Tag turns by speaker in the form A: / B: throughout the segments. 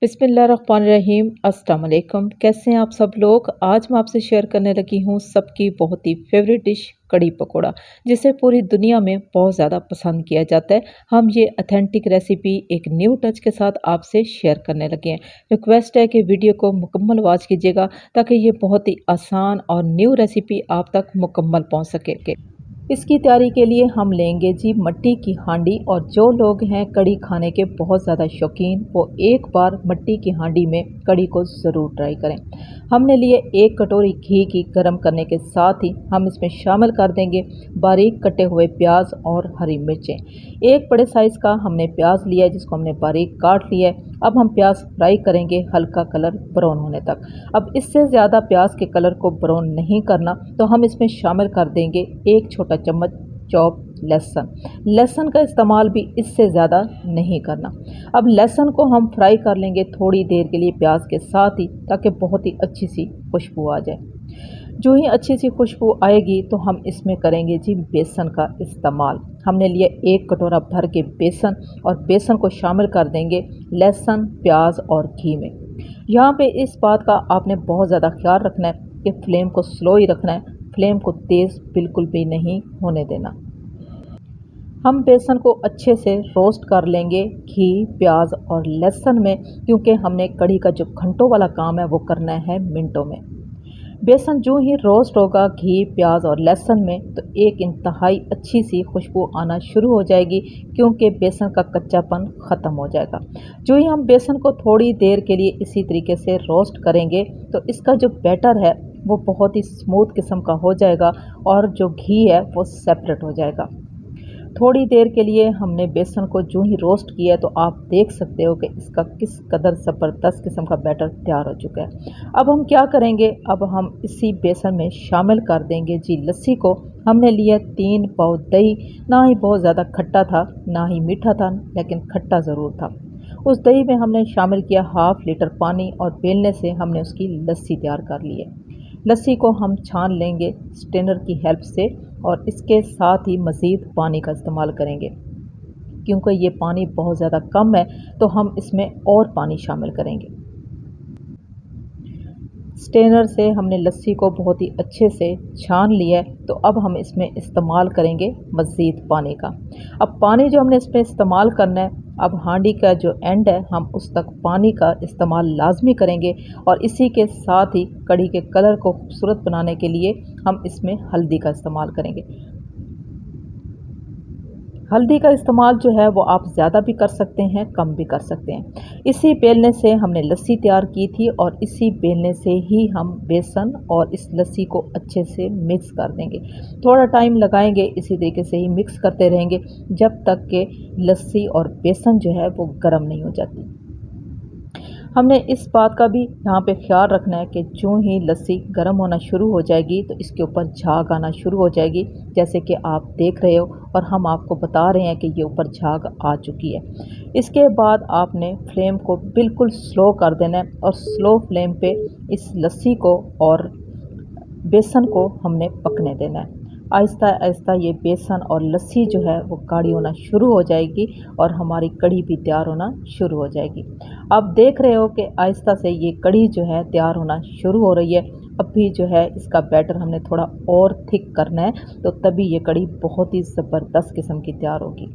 A: बिस्मिल्लाहिर्रहमानिर्रहीम। अस्सलाम वालेकुम। कैसे हैं आप सब लोग। आज मैं आपसे शेयर करने लगी हूँ सबकी बहुत ही फेवरेट डिश कड़ी पकोड़ा, जिसे पूरी दुनिया में बहुत ज़्यादा पसंद किया जाता है। हम ये ऑथेंटिक रेसिपी एक न्यू टच के साथ आपसे शेयर करने लगे हैं। रिक्वेस्ट है कि वीडियो को मुकम्मल वॉच कीजिएगा ताकि ये बहुत ही आसान और न्यू रेसिपी आप तक मुकम्मल पहुँच सके। इसकी तैयारी के लिए हम लेंगे जी मट्टी की हांडी। और जो लोग हैं कड़ी खाने के बहुत ज़्यादा शौकीन, वो एक बार मट्टी की हांडी में कड़ी को ज़रूर ट्राई करें। हमने लिए 1 कटोरी घी की गर्म करने के साथ ही हम इसमें शामिल कर देंगे बारीक कटे हुए प्याज और हरी मिर्चें। एक बड़े साइज़ का हमने प्याज लिया है जिसको हमने बारीक काट लिया है। अब हम प्याज फ्राई करेंगे हल्का कलर ब्राउन होने तक। अब इससे ज़्यादा प्याज के कलर को ब्राउन नहीं करना, तो हम इसमें शामिल कर देंगे 1 छोटा चम्मच चॉप लहसुन। लहसुन का इस्तेमाल भी इससे ज़्यादा नहीं करना। अब लहसुन को हम फ्राई कर लेंगे थोड़ी देर के लिए प्याज के साथ ही, ताकि बहुत ही अच्छी सी खुशबू आ जाए। जो ही अच्छी सी खुशबू आएगी तो हम इसमें करेंगे जी बेसन का इस्तेमाल। हमने लिया 1 कटोरा भर के बेसन, और बेसन को शामिल कर देंगे लहसुन, प्याज और घी में। यहाँ पे इस बात का आपने बहुत ज़्यादा ख्याल रखना है कि फ्लेम को स्लो ही रखना है, फ्लेम को तेज़ बिल्कुल भी नहीं होने देना। हम बेसन को अच्छे से रोस्ट कर लेंगे घी, प्याज और लहसुन में, क्योंकि हमने कढ़ी का जो घंटों वाला काम है वो करना है मिनटों में। बेसन जो ही रोस्ट होगा घी, प्याज और लहसुन में, तो एक इंतहाई अच्छी सी खुशबू आना शुरू हो जाएगी, क्योंकि बेसन का कच्चापन ख़त्म हो जाएगा। जो ही हम बेसन को थोड़ी देर के लिए इसी तरीके से रोस्ट करेंगे, तो इसका जो बैटर है वो बहुत ही स्मूथ किस्म का हो जाएगा, और जो घी है वो सेपरेट हो जाएगा। थोड़ी देर के लिए हमने बेसन को जो ही रोस्ट किया है, तो आप देख सकते हो कि इसका किस कदर ज़बरदस्त किस्म का बैटर तैयार हो चुका है। अब हम क्या करेंगे, अब हम इसी बेसन में शामिल कर देंगे जी लस्सी को। हमने लिया 3 पाव दही। ना ही बहुत ज़्यादा खट्टा था, ना ही मीठा था, लेकिन खट्टा ज़रूर था। उस दही में हमने शामिल किया हाफ़ लीटर पानी, और बेलने से हमने उसकी लस्सी तैयार कर ली है। लस्सी को हम छान लेंगे स्ट्रेनर की हेल्प से, और इसके साथ ही मज़ीद पानी का इस्तेमाल करेंगे। क्योंकि ये पानी बहुत ज़्यादा कम है, तो हम इसमें और पानी शामिल करेंगे। स्ट्रेनर से हमने लस्सी को बहुत ही अच्छे से छान लिया है, तो अब हम इसमें इस्तेमाल करेंगे मज़ीद पानी का। अब पानी जो हमने इसमें इस्तेमाल करना है, अब हांडी का जो एंड है हम उस तक पानी का इस्तेमाल लाजमी करेंगे। और इसी के साथ ही कढ़ी के कलर को खूबसूरत बनाने के लिए हम इसमें हल्दी का इस्तेमाल करेंगे। हल्दी का इस्तेमाल जो है वो आप ज़्यादा भी कर सकते हैं, कम भी कर सकते हैं। इसी बेलने से हमने लस्सी तैयार की थी, और इसी बेलने से ही हम बेसन और इस लस्सी को अच्छे से मिक्स कर देंगे। थोड़ा टाइम लगाएंगे, इसी तरीके से ही मिक्स करते रहेंगे जब तक कि लस्सी और बेसन जो है वो गर्म नहीं हो जाती। हमने इस बात का भी यहाँ पे ख्याल रखना है कि जो ही लस्सी गर्म होना शुरू हो जाएगी, तो इसके ऊपर झाग आना शुरू हो जाएगी, जैसे कि आप देख रहे हो, और हम आपको बता रहे हैं कि ये ऊपर झाग आ चुकी है। इसके बाद आपने फ्लेम को बिल्कुल स्लो कर देना है, और स्लो फ्लेम पे इस लस्सी को और बेसन को हमने पकने देना है। आहिस्ता आहिस्ता ये बेसन और लस्सी जो है वो गाढ़ी होना शुरू हो जाएगी, और हमारी कढ़ी भी तैयार होना शुरू हो जाएगी। आप देख रहे हो कि आहिस्ता से ये कढ़ी जो है तैयार होना शुरू हो रही है। अभी जो है इसका बैटर हमने थोड़ा और थिक करना है, तो तभी ये कढ़ी बहुत ही ज़बरदस्त किस्म की तैयार होगी।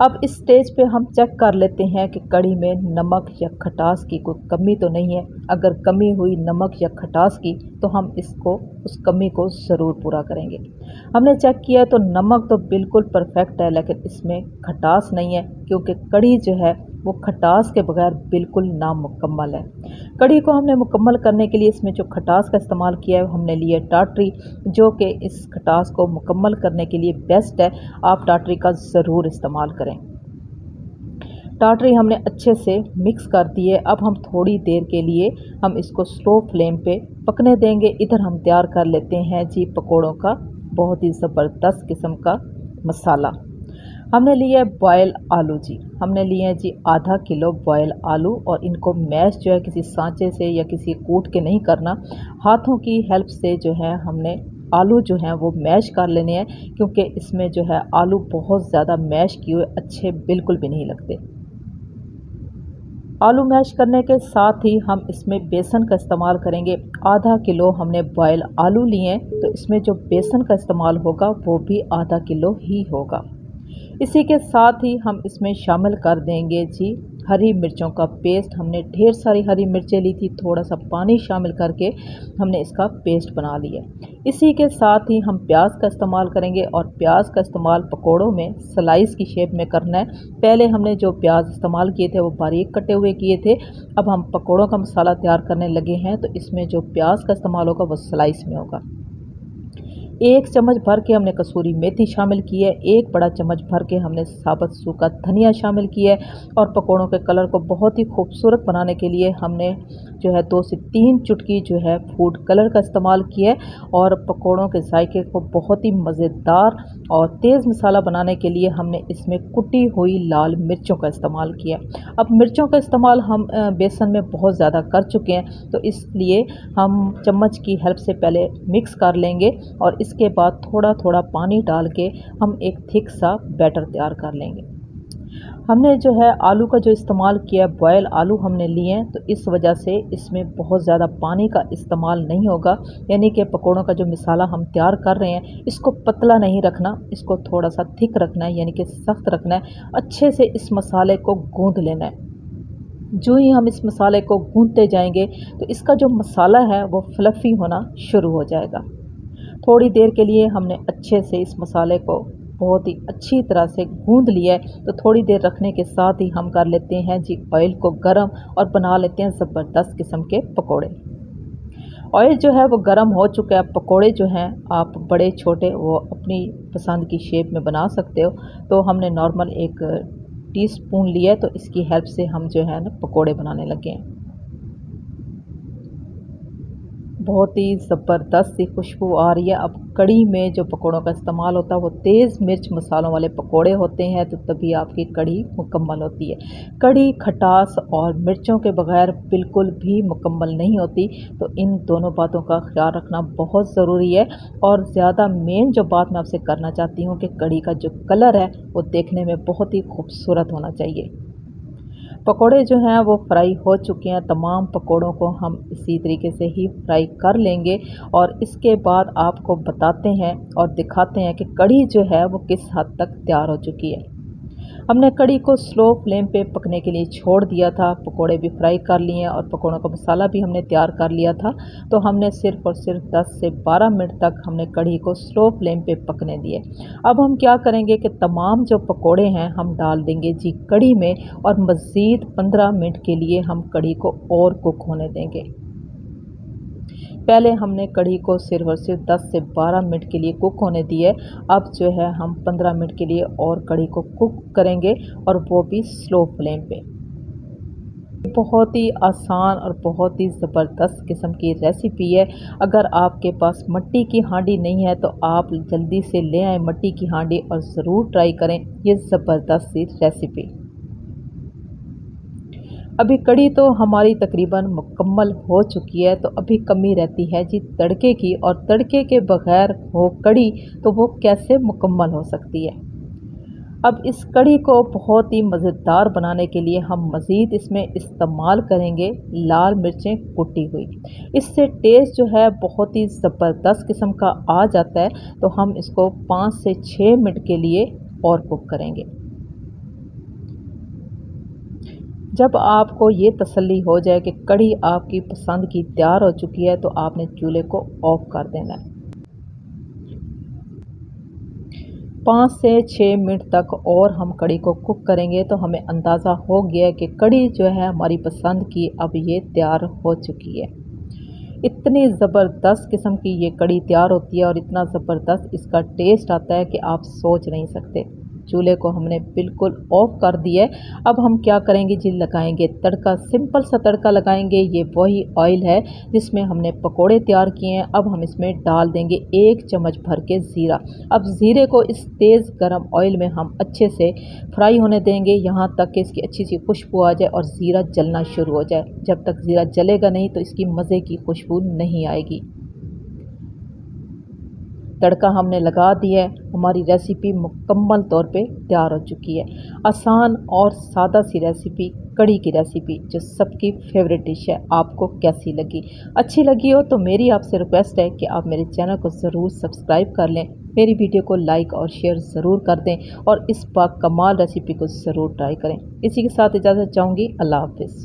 A: अब इस स्टेज पे हम चेक कर लेते हैं कि कढ़ी में नमक या खटास की कोई कमी तो नहीं है। अगर कमी हुई नमक या खटास की, तो हम इसको उस कमी को ज़रूर पूरा करेंगे। हमने चेक किया तो नमक तो बिल्कुल परफेक्ट है, लेकिन इसमें खटास नहीं है, क्योंकि कढ़ी जो है वो खटास के बगैर बिल्कुल नामुकम्मल है। कढ़ी को हमने मुकम्मल करने के लिए इसमें जो खटास का इस्तेमाल किया है, हमने लिया टाटरी, जो कि इस खटास को मुकम्मल करने के लिए बेस्ट है। आप टाटरी का ज़रूर इस्तेमाल करें। टाटरी हमने अच्छे से मिक्स कर दी है। अब हम थोड़ी देर के लिए हम इसको स्लो फ्लेम पे पकने देंगे। इधर हम तैयार कर लेते हैं जी पकोड़ों का बहुत ही ज़बरदस्त किस्म का मसाला। हमने लिया है बॉयल आलू जी। हमने लिए हैं जी आधा किलो बॉयल आलू, और इनको मैश जो है किसी सांचे से या किसी कूट के नहीं करना, हाथों की हेल्प से जो है हमने आलू जो हैं वो मैश कर लेने हैं, क्योंकि इसमें जो है आलू बहुत ज़्यादा मैश किए हुए अच्छे बिल्कुल भी नहीं लगते। आलू मैश करने के साथ ही हम इसमें बेसन का इस्तेमाल करेंगे। आधा किलो हमने बॉयल आलू लिए हैं, तो इसमें जो बेसन का इस्तेमाल होगा वो भी आधा किलो ही होगा। इसी के साथ ही हम इसमें शामिल कर देंगे जी हरी मिर्चों का पेस्ट। हमने ढेर सारी हरी मिर्चें ली थी, थोड़ा सा पानी शामिल करके हमने इसका पेस्ट बना लिया। इसी के साथ ही हम प्याज का इस्तेमाल करेंगे और प्याज का इस्तेमाल पकोड़ों में स्लाइस की शेप में करना है। पहले हमने जो प्याज इस्तेमाल किए थे वो बारीक कटे हुए किए थे। अब हम पकोड़ों का मसाला तैयार करने लगे हैं, तो इसमें जो प्याज का इस्तेमाल होगा वो स्लाइस में होगा। 1 चम्मच भर के हमने कसूरी मेथी शामिल की है, 1 बड़ा चम्मच भर के हमने साबुत सूखा धनिया शामिल किया है और पकोड़ों के कलर को बहुत ही खूबसूरत बनाने के लिए हमने जो है 2 से 3 चुटकी जो है फूड कलर का इस्तेमाल किया है और पकोड़ों के जायके को बहुत ही मज़ेदार और तेज़ मसाला बनाने के लिए हमने इसमें कुटी हुई लाल मिर्चों का इस्तेमाल किया है। अब मिर्चों का इस्तेमाल हम बेसन में बहुत ज़्यादा कर चुके हैं, तो इसलिए हम चम्मच की हेल्प से पहले मिक्स कर लेंगे और इसके बाद थोड़ा थोड़ा पानी डाल के हम एक थिक सा बैटर तैयार कर लेंगे। हमने जो है आलू का जो इस्तेमाल किया, बॉयल आलू हमने लिए हैं, तो इस वजह से इसमें बहुत ज़्यादा पानी का इस्तेमाल नहीं होगा। यानी कि पकोड़ों का जो मसाला हम तैयार कर रहे हैं, इसको पतला नहीं रखना, इसको थोड़ा सा थिक रखना है, यानी कि सख्त रखना है। अच्छे से इस मसाले को गूँध लेना है। जो ही हम इस मसाले को गूँधते जाएंगे, तो इसका जो मसाला है वो फ्लफ़ी होना शुरू हो जाएगा। थोड़ी देर के लिए हमने अच्छे से इस मसाले को बहुत ही अच्छी तरह से गूँध लिया है, तो थोड़ी देर रखने के साथ ही हम कर लेते हैं जी ऑयल को गरम और बना लेते हैं ज़बरदस्त किस्म के पकोड़े। ऑयल जो है वो गरम हो चुका है। पकोड़े जो हैं आप बड़े छोटे वो अपनी पसंद की शेप में बना सकते हो। तो हमने नॉर्मल एक टीस्पून लिया है, तो इसकी हेल्प से हम जो है ना पकोड़े बनाने लगे हैं। बहुत ही ज़बरदस्त सी खुशबू आ रही है। अब कढ़ी में जो पकोड़ों का इस्तेमाल होता है वो तेज़ मिर्च मसालों वाले पकोड़े होते हैं, तो तभी आपकी कढ़ी मुकम्मल होती है। कढ़ी खटास और मिर्चों के बगैर बिल्कुल भी मुकम्मल नहीं होती, तो इन दोनों बातों का ख्याल रखना बहुत ज़रूरी है। और ज़्यादा मेन जो बात मैं आपसे करना चाहती हूँ कि कढ़ी का जो कलर है वो देखने में बहुत ही खूबसूरत होना चाहिए। पकोड़े जो हैं वो फ्राई हो चुके हैं। तमाम पकोड़ों को हम इसी तरीके से ही फ्राई कर लेंगे और इसके बाद आपको बताते हैं और दिखाते हैं कि कढ़ी जो है वो किस हद तक तैयार हो चुकी है। हमने कढ़ी को स्लो फ्लेम पे पकने के लिए छोड़ दिया था। पकोड़े भी फ्राई कर लिए हैं और पकोड़ों का मसाला भी हमने तैयार कर लिया था। तो हमने सिर्फ़ और सिर्फ 10 से 12 मिनट तक हमने कढ़ी को स्लो फ्लेम पे पकने दिए। अब हम क्या करेंगे कि तमाम जो पकोड़े हैं हम डाल देंगे जी कढ़ी में और मज़ीद 15 मिनट के लिए हम कढ़ी को और कुक होने देंगे। पहले हमने कढ़ी को सिर्फ़ और सिर्फ 10 से 12 मिनट के लिए कुक होने दिए। अब जो है हम 15 मिनट के लिए और कढ़ी को कुक करेंगे और वो भी स्लो फ्लेम पे। बहुत ही आसान और बहुत ही ज़बरदस्त किस्म की रेसिपी है। अगर आपके पास मिट्टी की हांडी नहीं है तो आप जल्दी से ले आएँ मिट्टी की हांडी और ज़रूर ट्राई करें ये ज़बरदस्त सी रेसिपी। अभी कढ़ी तो हमारी तकरीबन मुकम्मल हो चुकी है, तो अभी कमी रहती है जी तड़के की, और तड़के के बगैर हो कढ़ी तो वो कैसे मुकम्मल हो सकती है। अब इस कढ़ी को बहुत ही मज़ेदार बनाने के लिए हम मज़ीद इसमें इस्तेमाल करेंगे लाल मिर्चें कुटी हुई। इससे टेस्ट जो है बहुत ही ज़बरदस्त किस्म का आ जाता है, तो हम इसको 5 से 6 मिनट के लिए और कुक करेंगे। जब आपको ये तसल्ली हो जाए कि कढ़ी आपकी पसंद की तैयार हो चुकी है, तो आपने चूल्हे को ऑफ़ कर देना है। 5 से 6 मिनट तक और हम कढ़ी को कुक करेंगे, तो हमें अंदाज़ा हो गया है कि कढ़ी जो है हमारी पसंद की अब ये तैयार हो चुकी है। इतनी ज़बरदस्त किस्म की ये कढ़ी तैयार होती है और इतना ज़बरदस्त इसका टेस्ट आता है कि आप सोच नहीं सकते। चूल्हे को हमने बिल्कुल ऑफ़ कर दिया है। अब हम क्या करेंगे जी, लगाएंगे तड़का। सिंपल सा तड़का लगाएंगे। ये वही ऑयल है जिसमें हमने पकोड़े तैयार किए हैं। अब हम इसमें डाल देंगे 1 चम्मच भर के ज़ीरा। अब ज़ीरे को इस तेज़ गरम ऑयल में हम अच्छे से फ्राई होने देंगे, यहाँ तक कि इसकी अच्छी सी खुशबू आ जाए और ज़ीरा जलना शुरू हो जाए। जब तक ज़ीरा जलेगा नहीं तो इसकी मज़े की खुशबू नहीं आएगी। तड़का हमने लगा दिया है। हमारी रेसिपी मुकम्मल तौर पे तैयार हो चुकी है। आसान और सादा सी रेसिपी कढ़ी की रेसिपी जो सबकी फेवरेट डिश है, आपको कैसी लगी? अच्छी लगी हो तो मेरी आपसे रिक्वेस्ट है कि आप मेरे चैनल को ज़रूर सब्सक्राइब कर लें, मेरी वीडियो को लाइक और शेयर ज़रूर कर दें और इस बाकमाल रेसिपी को ज़रूर ट्राई करें। इसी के साथ इजाज़त चाहूँगी। अल्लाह हाफ़िज़।